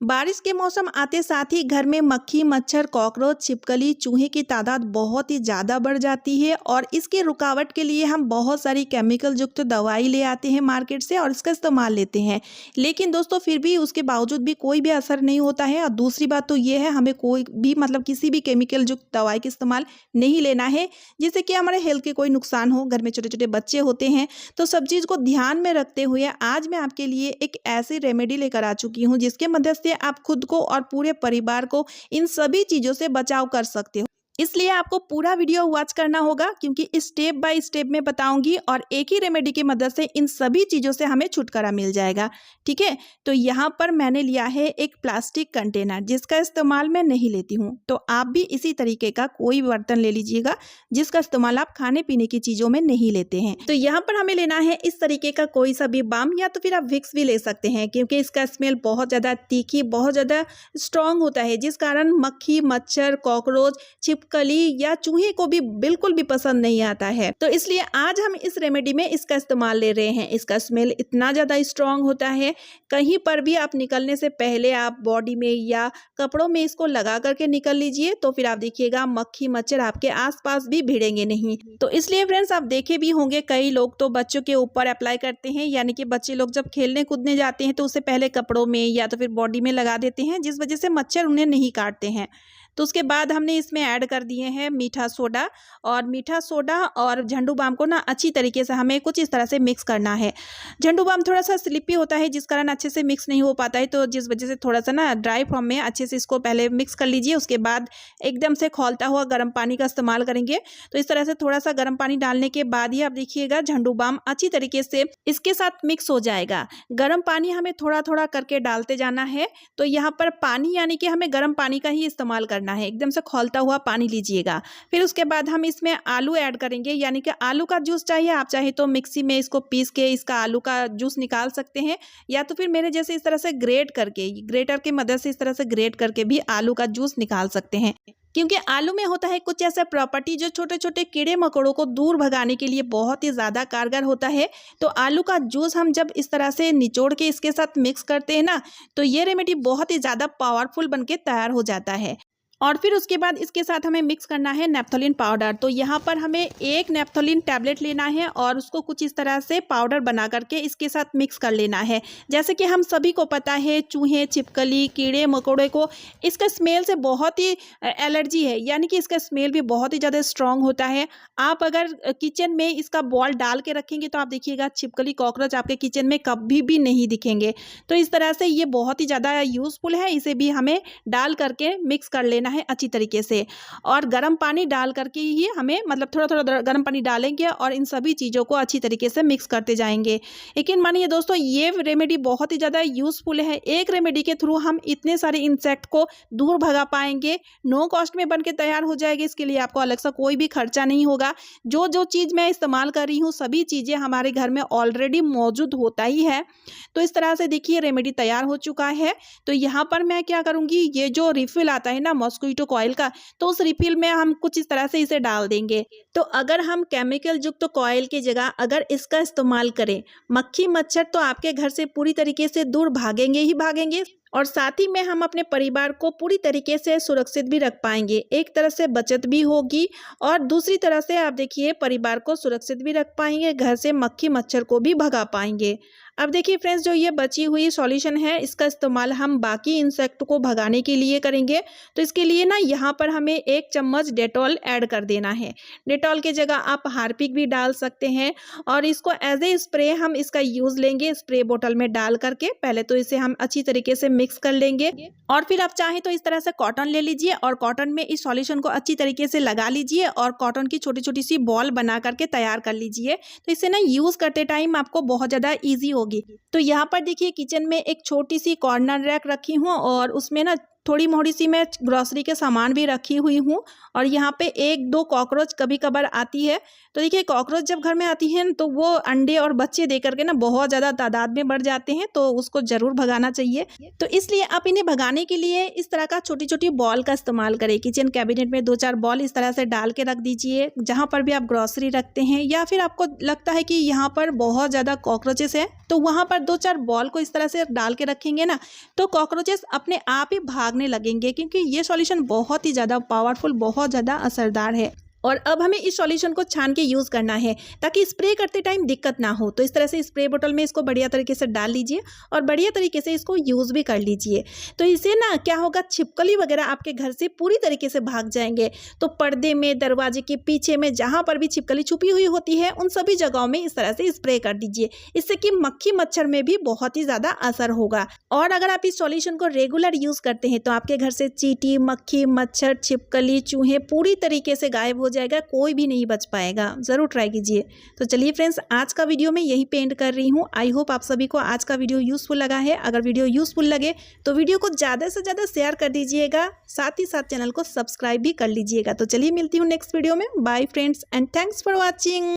बारिश के मौसम आते साथ ही घर में मक्खी, मच्छर, कॉकरोच, छिपकली, चूहे की तादाद बहुत ही ज़्यादा बढ़ जाती है और इसकी रुकावट के लिए हम बहुत सारी केमिकल युक्त दवाई ले आते हैं मार्केट से और इसका इस्तेमाल लेते हैं। लेकिन दोस्तों फिर भी उसके बावजूद भी कोई भी असर नहीं होता है। और दूसरी बात तो ये है, हमें कोई भी किसी भी केमिकल युक्त दवाई का इस्तेमाल नहीं लेना है जिससे कि हमारे हेल्थ के कोई नुकसान हो। घर में छोटे छोटे बच्चे होते हैं, तो सब चीज़ को ध्यान में रखते हुए आज मैं आपके लिए एक ऐसी रेमेडी लेकर आ चुकी हूँ जिसके मदद से आप खुद को और पूरे परिवार को इन सभी चीज़ों से बचाव कर सकते हो। इसलिए आपको पूरा वीडियो वॉच करना होगा क्योंकि स्टेप बाय स्टेप में बताऊंगी और एक ही रेमेडी की मदद से इन सभी चीज़ों से हमें छुटकारा मिल जाएगा। ठीक है, तो यहाँ पर मैंने लिया है एक प्लास्टिक कंटेनर जिसका इस्तेमाल मैं नहीं लेती हूँ। तो आप भी इसी तरीके का कोई बर्तन ले लीजिएगा जिसका इस्तेमाल आप खाने पीने की चीज़ों में नहीं लेते हैं। तो यहाँ पर हमें लेना है इस तरीके का कोई सा भी बाम, या तो फिर आप विक्स भी ले सकते हैं क्योंकि इसका स्मेल बहुत ज़्यादा तीखी, बहुत ज़्यादा स्ट्रॉन्ग होता है जिस कारण मक्खी, मच्छर, कॉकरोच, छिपकली या चूहे को भी बिल्कुल भी पसंद नहीं आता है। तो इसलिए आज हम इस रेमेडी में इसका इस्तेमाल ले रहे हैं। इसका स्मेल इतना ज़्यादा स्ट्रॉन्ग होता है, कहीं पर भी आप निकलने से पहले आप बॉडी में या कपड़ों में इसको लगा करके निकल लीजिए, तो फिर आप देखिएगा मक्खी, मच्छर आपके आसपास भी भिड़ेंगे नहीं। तो इसलिए फ्रेंड्स, आप देखे भी होंगे कई लोग तो बच्चों के ऊपर अप्लाई करते हैं, यानी कि बच्चे लोग जब खेलने कूदने जाते हैं तो उससे पहले कपड़ों में या तो फिर बॉडी में लगा देते हैं, जिस वजह से मच्छर उन्हें नहीं काटते हैं। तो उसके बाद हमने इसमें ऐड कर दिए हैं मीठा सोडा, और मीठा सोडा और झंडू बाम को ना अच्छी तरीके से हमें कुछ इस तरह से मिक्स करना है। झंडू बाम थोड़ा सा स्लिपी होता है जिस कारण अच्छे से मिक्स नहीं हो पाता है, तो जिस वजह से थोड़ा सा ना ड्राई फॉर्म में अच्छे से इसको पहले मिक्स कर लीजिए। उसके बाद एकदम से खौलता हुआ गर्म पानी का इस्तेमाल करेंगे। तो इस तरह से थोड़ा सा गर्म पानी डालने के बाद ही आप देखिएगा झंडू बाम अच्छी तरीके से इसके साथ मिक्स हो जाएगा। गर्म पानी हमें थोड़ा थोड़ा करके डालते जाना है। तो यहाँ पर पानी यानी कि हमें गर्म पानी का ही इस्तेमाल करना है, एकदम से खौलता हुआ पानी लीजिएगा। फिर उसके बाद हम इसमें आलू ऐड करेंगे, यानी कि आलू का जूस चाहिए, आप चाहे तो मिक्सी में इसको पीस के इसका आलू का जूस निकाल सकते हैं, या तो फिर मेरे जैसे इस तरह से ग्रेटर की मदद से इस तरह से ग्रेट करके भी आलू का जूस निकाल सकते हैं। क्योंकि आलू में होता है कुछ ऐसा प्रॉपर्टी जो छोटे छोटे कीड़े मकोड़ों को दूर भगाने के लिए बहुत ही ज़्यादा कारगर होता है। तो आलू का जूस हम जब इस तरह से निचोड़ के इसके साथ मिक्स करते हैं ना, तो ये रेमेडी बहुत ही ज़्यादा पावरफुल बनके तैयार हो जाता है। और फिर उसके बाद इसके साथ हमें मिक्स करना है नेप्थोलिन पाउडर। तो यहाँ पर हमें एक नेप्थोलिन टैबलेट लेना है और उसको कुछ इस तरह से पाउडर बना करके इसके साथ मिक्स कर लेना है। जैसे कि हम सभी को पता है, चूहे, छिपकली, कीड़े मकोड़े को इसका स्मेल से बहुत ही एलर्जी है, यानी कि इसका स्मेल भी बहुत ही ज़्यादा स्ट्रॉन्ग होता है। आप अगर किचन में इसका बॉल डाल के रखेंगे तो आप देखिएगा छिपकली, कॉकरोच आपके किचन में कभी भी नहीं दिखेंगे। तो इस तरह से ये बहुत ही ज़्यादा यूज़फुल है, इसे भी हमें डाल करके मिक्स कर लेना है अच्छी तरीके से। और गर्म पानी डाल करके ही हमें थोड़ा थोड़ा गर्म पानी डालेंगे और इन सभी चीज़ों को अच्छी तरीके से मिक्स करते जाएंगे। लेकिन मानिए दोस्तों, ये रेमेडी बहुत ही ज़्यादा यूज़फुल है। एक रेमेडी के थ्रू हम इतने सारे इंसेक्ट को दूर भगा पाएंगे, नो कॉस्ट में बन के तैयार हो जाएगी। इसके लिए आपको अलग से कोई भी खर्चा नहीं होगा। जो जो चीज़ मैं इस्तेमाल कर रही हूँ सभी चीज़ें हमारे घर में ऑलरेडी मौजूद होता ही है। तो इस तरह से देखिए रेमेडी तैयार हो चुका है। तो यहाँ पर मैं क्या करूँगी, ये जो रिफिल आता है ना मॉस्क्वीटो कॉइल का, तो उस रिफिल में हम कुछ इस तरह से इसे डाल देंगे। तो अगर हम केमिकल युक्त कॉइल की जगह अगर इसका इस्तेमाल करें, मक्खी मच्छर तो आपके घर से पूरी तरीके से दूर भागेंगे ही भागेंगे, और साथ ही में हम अपने परिवार को पूरी तरीके से सुरक्षित भी रख पाएंगे। एक तरह से बचत भी होगी और दूसरी तरह से आप देखिए परिवार को सुरक्षित भी रख पाएंगे, घर से मक्खी मच्छर को भी भगा पाएंगे। अब देखिए फ्रेंड्स, जो ये बची हुई सॉल्यूशन है इसका इस्तेमाल हम बाकी इंसेक्ट को भगाने के लिए करेंगे। तो इसके लिए ना यहाँ पर हमें 1 चम्मच डेटॉल ऐड कर देना है। डेटॉल की जगह आप हार्पिक भी डाल सकते हैं और इसको एज ए स्प्रे हम इसका यूज़ लेंगे। स्प्रे बोतल में डाल करके पहले तो इसे हम अच्छी तरीके से मिक्स कर लेंगे, और फिर आप चाहें तो इस तरह से कॉटन ले लीजिए और कॉटन में इस सॉल्यूशन को अच्छी तरीके से लगा लीजिए और कॉटन की छोटी छोटी सी बॉल बना करके तैयार कर लीजिए। तो इससे ना यूज़ करते टाइम आपको बहुत ज़्यादा ईजी होगी। तो यहाँ पर देखिए किचन में एक छोटी सी कॉर्नर रैक रखी हूँ और उसमें ना थोड़ी मोड़ी सी मैं ग्रॉसरी के सामान भी रखी हुई हूँ और यहाँ पे 1-2 कॉकरोच कभी कभार आती है। तो देखिए कॉकरोच जब घर में आती है तो वो अंडे और बच्चे दे करके ना बहुत ज़्यादा तादाद में बढ़ जाते हैं, तो उसको ज़रूर भगाना चाहिए। तो इसलिए आप इन्हें भगाने के लिए इस तरह का छोटी छोटी बॉल का इस्तेमाल करें। किचन कैबिनेट में 2-4 बॉल इस तरह से डाल के रख दीजिए जहाँ पर भी आप ग्रॉसरी रखते हैं, या फिर आपको लगता है कि यहाँ पर बहुत ज़्यादा कॉकरोचेस है तो वहाँ पर 2-4 बॉल को इस तरह से डाल के रखेंगे ना तो कॉकरोचेस अपने आप ही भागने लगेंगे, क्योंकि ये सॉल्यूशन बहुत ही ज़्यादा पावरफुल, बहुत ज़्यादा असरदार है। और अब हमें इस सॉल्यूशन को छान के यूज़ करना है ताकि स्प्रे करते टाइम दिक्कत ना हो। तो इस तरह से स्प्रे बोतल में इसको बढ़िया तरीके से डाल लीजिए और बढ़िया तरीके से इसको यूज़ भी कर लीजिए। तो इससे ना क्या होगा, छिपकली वगैरह आपके घर से पूरी तरीके से भाग जाएंगे। तो पर्दे में, दरवाजे के पीछे में, जहाँ पर भी छिपकली छुपी हुई होती है उन सभी जगहों में इस तरह से स्प्रे कर दीजिए। इससे कि मक्खी मच्छर में भी बहुत ही ज़्यादा असर होगा। और अगर आप इस सॉल्यूशन को रेगुलर यूज़ करते हैं तो आपके घर से चींटी, मक्खी, मच्छर, छिपकली, चूहे पूरी तरीके से गायब हो जाएगा, कोई भी नहीं बच पाएगा। ज़रूर ट्राई कीजिए। तो चलिए फ्रेंड्स, आज का वीडियो मैं यही पे एंड कर रही हूँ। आई होप आप सभी को आज का वीडियो यूज़फुल लगा है। अगर वीडियो यूज़फुल लगे तो वीडियो को ज़्यादा से ज़्यादा शेयर कर दीजिएगा, साथ ही साथ चैनल को सब्सक्राइब भी कर लीजिएगा। तो चलिए मिलती हूँ नेक्स्ट वीडियो में। Bye friends and thanks for watching.